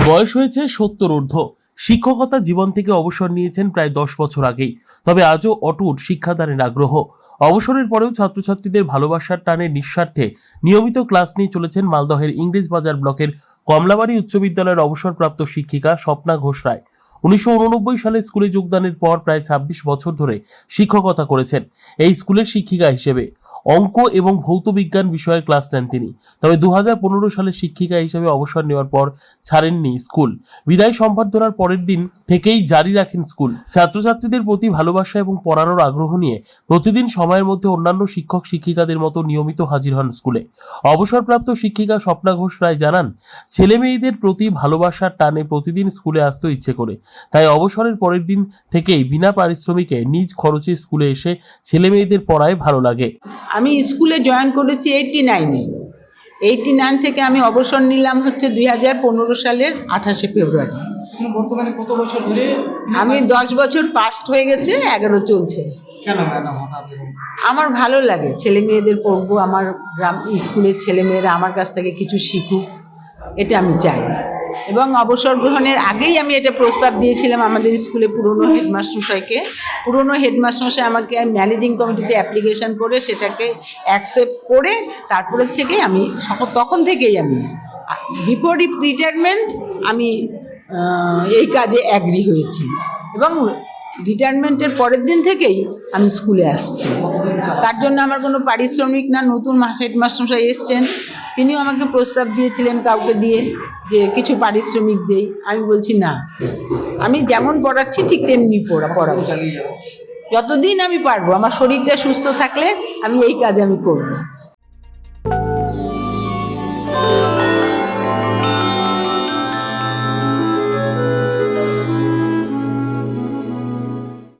বয়স হয়েছে 70 ঊর্ধ্ব। শিক্ষকতা জীবন থেকে অবসর নিয়েছেন প্রায় 10 বছর আগেই। তবে আজও অটুট শিক্ষাদানের আগ্রহ। অবসরের পরেও ছাত্রছাত্রীদের ভালোবাসার টানে নিঃস্বার্থে নিয়মিত ক্লাস নিয়ে চলেছেন মালদহের ইংরেজবাজার ব্লকের কমলাবাড়ি উচ্চ বিদ্যালয়ের অবসরপ্রাপ্ত শিক্ষিকা স্বপ্না ঘোষ রায়। 1989 সালে স্কুলে যোগদানের পর প্রায় 26 বছর ধরে শিক্ষকতা করেছেন। এই স্কুলের শিক্ষিকা হিসেবে অঙ্ক এবং ভৌত বিজ্ঞান বিষয়ের ক্লাস নেন তিনি। তবে 2015 সালে শিক্ষিকা হিসেবে অবসর নেওয়ার পর ছাড়েননি স্কুল। বিদায় সম্বর্ধনার পরের দিন থেকেই জারি রাখেন স্কুল। ছাত্রছাত্রীদের প্রতি ভালোবাসা এবং পড়ানোর আগ্রহ নিয়ে প্রতিদিন সময়ের মধ্যে অন্যান্য শিক্ষক শিক্ষিকাদের মতো নিয়মিত হাজির হন স্কুলে। অবসরপ্রাপ্ত শিক্ষিকা স্বপ্না ঘোষ রায় জানান, ছেলে মেয়েদের প্রতি ভালোবাসার টানে প্রতিদিন স্কুলে আসতে ইচ্ছে করে। তাই অবসরের পরের দিন থেকেই বিনা পারিশ্রমিকে নিজ খরচে স্কুলে এসে ছেলে মেয়েদের পড়ায় ভালো লাগে। আমি স্কুলে জয়েন করেছি 89 থেকে আমি অবসর নিলাম হচ্ছে 2015 সালের 28 ফেব্রুয়ারি। বর্তমানে কত বছর ধরে? আমি 10 বছর পাস্ট হয়ে গেছে, 11 চলছে। কেন ম্যাডাম হঠাৎ? আমার ভালো লাগে, ছেলে মেয়েদের পড়বো, আমার গ্রাম স্কুলের ছেলে মেয়েরা আমার কাছ থেকে কিছু শিখুক, এটা আমি চাই। এবং অবসর গ্রহণের আগেই আমি এটা প্রস্তাব দিয়েছিলাম আমাদের স্কুলে পুরনো হেডমাস্টারমশাইকে। পুরনো হেডমাস্টারমশাই আমাকে ম্যানেজিং কমিটিতে অ্যাপ্লিকেশন করে সেটাকে অ্যাকসেপ্ট করে তারপরে থেকে আমি তখন থেকেই আমি বিফোর রিটায়ারমেন্ট আমি এই কাজে অ্যাগ্রি হয়েছি এবং রিটায়ারমেন্টের পরের দিন থেকেই আমি স্কুলে আসছি। তার জন্য আমার কোনো পারিশ্রমিক না, নতুন হেডমাস্টারমশাই এসছেন, তিনিও আমাকে প্রস্তাব দিয়েছিলেন কাউকে দিয়ে যে কিছু পারিশ্রমিক দেই। আমি বলছি না, আমি যেমন পড়াচ্ছি ঠিক তেমনি পড়াবো, যতদিন আমি পারবো। আমার শরীরটা সুস্থ থাকলে আমি এই কাজ আমি করবো।